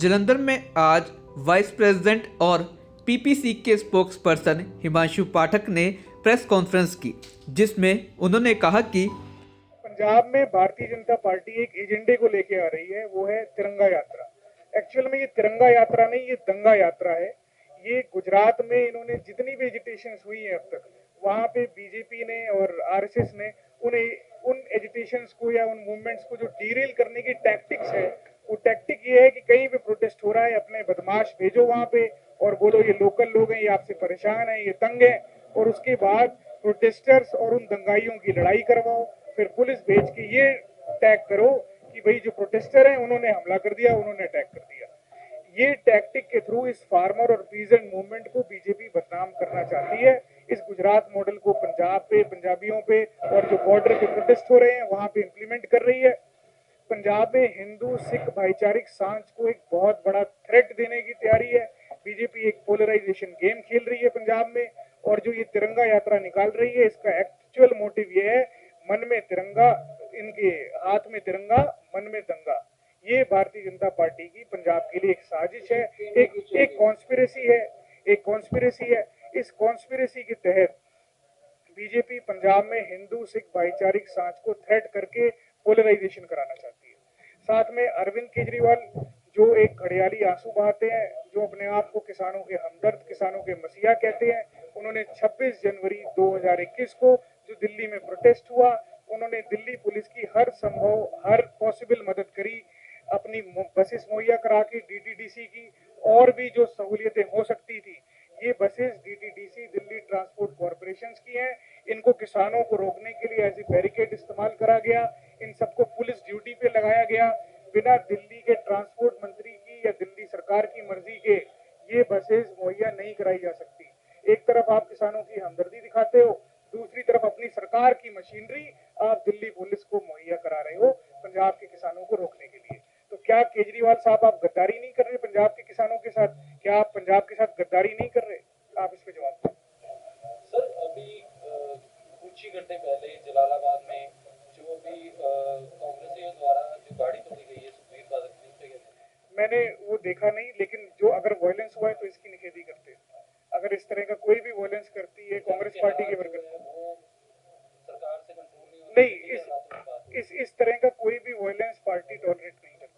जालंधर में आज vice president और पीपीसी के स्पोक्स पर्सन हिमांशु पाठक ने प्रेस कॉन्फ्रेंस की, जिसमें उन्होंने कहा कि पंजाब में भारतीय जनता पार्टी एक एजेंडे को लेके आ रही है, वो है तिरंगा यात्रा। एक्चुअल में ये तिरंगा यात्रा नहीं, ये दंगा यात्रा है। ये गुजरात में इन्होंने जितनी भी एजिटेशन हुई है अब तक, वहां पे बीजेपी ने और आरएसएस ने उन एजिटेशन को या उन मूवमेंट्स को जो डीरेल करने की टैक्टिक्स है, वो टैक्टिक ये है कि कहीं पे प्रोटेस्ट हो रहा है, अपने बदमाश भेजो वहां पे और बोलो ये लोकल लोग हैं, ये आपसे परेशान है, ये तंग है, और उसके बाद प्रोटेस्टर्स और उन दंगाइयों की लड़ाई करवाओ। फिर पुलिस भेज के ये टैग करो कि भाई जो प्रोटेस्टर हैं उन्होंने हमला कर दिया, उन्होंने अटैक कर दिया। ये टैक्टिक के थ्रू इस फार्मर और पीजेंट मूवमेंट को बीजेपी बदनाम करना चाहती है। इस गुजरात मॉडल को पंजाब पे, पंजाबियों पे और जो बॉर्डर पे प्रोटेस्ट हो रहे हैं वहां पे इंप्लीमेंट कर रही है। पंजाब में हिंदू सिख भाईचारिक सांच को एक बहुत बड़ा थ्रेट देने की तैयारी है। बीजेपी एक पोलराइजेशन गेम खेल रही है पंजाब में, और जो ये तिरंगा यात्रा निकाल रही है, इसका एक्चुअल मोटिव ये है, मन में तिरंगा, इनके हाथ में तिरंगा, मन में दंगा। ये भारतीय जनता पार्टी की पंजाब के लिए एक साजिश है, एक कॉन्स्पिरेसी है, एक कॉन्स्पिरेसी है। इस कॉन्स्पिरेसी के तहत बीजेपी पंजाब में हिंदू सिख भाईचारिक सांच को थ्रेट करके पोलराइजेशन कराना चाहती है। साथ में अरविंद केजरीवाल जो एक घड़ियाली आंसू बहाते हैं, जो अपने आप को किसानों के हमदर्द, किसानों के मसीहा कहते हैं, उन्होंने 26 जनवरी 2021 को जो दिल्ली में प्रोटेस्ट हुआ, उन्होंने दिल्ली पुलिस की हर संभव, हर पॉसिबल मदद करी, अपनी बसेस मुहैया करा के डीटीडीसी की और भी जो सहूलियतें हो सकती थी, ये buses DTDC Delhi transport corporation की हैं। इनको किसानों को रोकने के लिए ऐसे बैरिकेड इस्तेमाल करा गया, इन सबको पुलिस ड्यूटी पे लगाया गया। बिना दिल्ली के ट्रांसपोर्ट मंत्री की या दिल्ली सरकार की मर्जी के ये बसेस मुहैया नहीं कराई जा सकती। एक तरफ आप किसानों की हमदर्दी दिखाते हो, दूसरी तरफ अपनी सरकार की मशीनरी आप दिल्ली पुलिस को मुहैया करा रहे हो पंजाब के किसानों को रोकने के लिए। तो क्या केजरीवाल साहब आप गद्दारी नहीं कर रहे पंजाब के किसानों के साथ? क्या आप पंजाब के साथ गद्दारी नहीं कर रहे? आप इस पे जवाब दें। सर, अभी कुछ ही घंटे पहले जलालाबाद में जो अभी कांग्रेसियों द्वारा जो गाड़ी तोड़ी गई है सुखबीर बादल की, उस पे क्या कहना है? मैंने वो देखा नहीं, लेकिन जो अगर वायलेंस हुआ है तो इसकी निखेधी करते हैं। अगर इस तरह का कोई भी वायलेंस करती है कांग्रेस पार्टी के वर्कर, वो सरकार से कंट्रोल नहीं हो नहीं, इस तरह का कोई भी वायलेंस पार्टी टॉलरेट नहीं करती।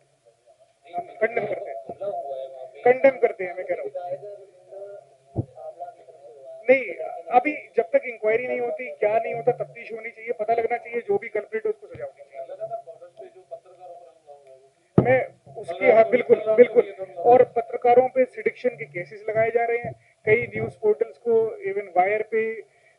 हम कंडेम करते हैं, हमला हुआ है वहाँ पे, कंडेम करते हैं, मैं कह रहा हूँ। नहीं, अभी जब तक इंक्वायरी नहीं होती, क्या नहीं होता, तफ्तीश होनी चाहिए, पता लगना चाहिए, जो भी कल्प्रिट है उसको सजा होनी चाहिए। मैं उसकी, हाँ बिल्कुल बिल्कुल, और पत्रकारों पे सिडिक्शन के केसेस लगाए जा रहे हैं, कई न्यूज पोर्टल्स को इवन वायर पे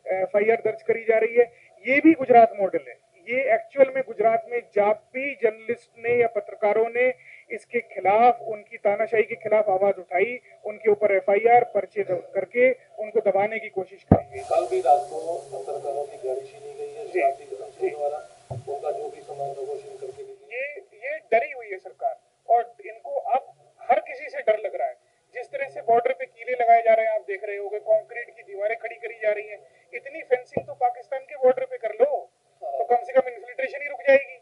एफआईआर दर्ज करी जा रही है। ये भी गुजरात मॉडल है। ये एक्चुअल में गुजरात में जब भी जर्नलिस्ट ने या पत्रकारों ने इसके खिलाफ, उनकी तानाशाही के खिलाफ आवाज उठाई, उनके ऊपर एफआईआर पर्चे करके उनको दबाने की कोशिश करेंगे। कल भी रात को पत्रकारों की गाड़ी छीनी गई है द्वारा, उनका जो भी सामान नेगोशिएट करके ये डरी हुई है सरकार, और इनको अब हर किसी से डर लग रहा है। जिस तरह से बॉर्डर पे कीले लगाए जा रहे हैं, आप देख रहे होंगे, कंक्रीट की दीवारें खड़ी करी जा रही हैं। इतनी फेंसिंग तो पाकिस्तान के बॉर्डर पे कर लो, तो कम से कम इन्फिल्ट्रेशन ही रुक जाएगी।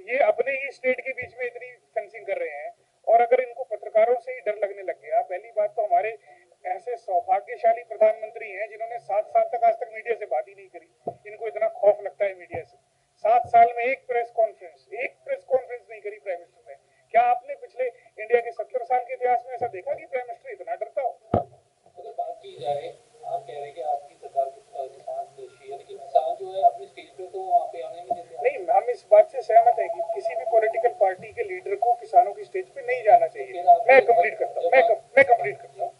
ये अपने ही स्टेट के बीच में इतनी फेंसिंग कर रहे हैं, और अगर इनको पत्रकारों से ही डर लगने लग गया, पहली बात तो हमारे ऐसे सौभाग्यशाली प्रधानमंत्री हैं जिन्होंने 7 साल तक आज तक मीडिया से बात ही नहीं करी। इनको इतना खौफ लगता है मीडिया से। 7 साल में एक प्रेस कॉन्फ्रेंस नहीं करी प्राइम मिनिस्टर ने। क्या आपने पिछले इंडिया के 70 साल के इतिहास में ऐसा देखा कि प्राइम मिनिस्टर इतना डरता हो? अगर बात की जाए, आप कह रहे हैं कि आपकी सरकार किसान देशी है, लेकिन किसान जो है अपनी स्टेज पे तो वहाँ पे आने नहीं देते। नहीं, हम इस बात से सहमत है कि किसी भी पॉलिटिकल पार्टी के लीडर को किसानों की स्टेज पे नहीं जाना चाहिए। मैं कंप्लीट करता हूँ, मैं कंप्लीट करता हूँ।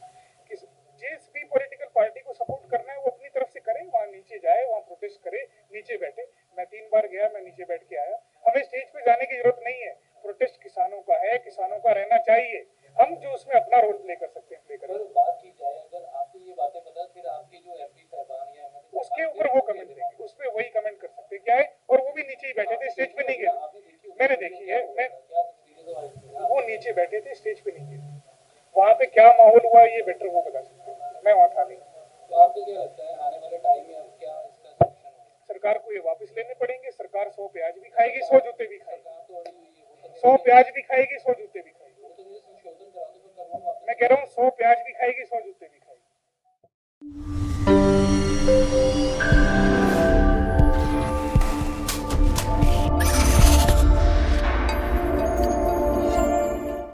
जिस भी पॉलिटिकल पार्टी को सपोर्ट करना है वो अपनी तरफ से करे, वहाँ नीचे जाए, वहाँ प्रोटेस्ट करे, नीचे बैठे। मैं 3 बार गया, मैं नीचे बैठ के आया। हमें स्टेज पे जाने की जरूरत नहीं है। प्रोटेस्ट किसानों का है, किसानों का रहना चाहिए। हम जो उसमें अपना रोल प्ले कर सकते हैं, प्ले करें। अगर बात की जाए, अगर आपको ये बातें पता, फिर आपके जो एमपी साहबान या उसके ऊपर वो कमेंट देंगे, उस पर वही कमेंट कर सकते हैं क्या है। और वो भी नीचे ही बैठे थे, स्टेज पे नहीं गए। मैंने देखी है, मैं, वो नीचे बैठे थे, स्टेज पे नहीं गए। वहां पे क्या माहौल हुआ ये बेटर वो बता सकते हैं, मैं वहां था नहीं। तो आपको क्या लगता है आने वाले टाइम में अब क्या इसका सॉल्यूशन होगा? सरकार को ये वापस लेने पड़ेंगे। सरकार 100 प्याज भी खाएगी, 100 जूते भी खाएगी। 100 प्याज भी खाएगी, 100 जूते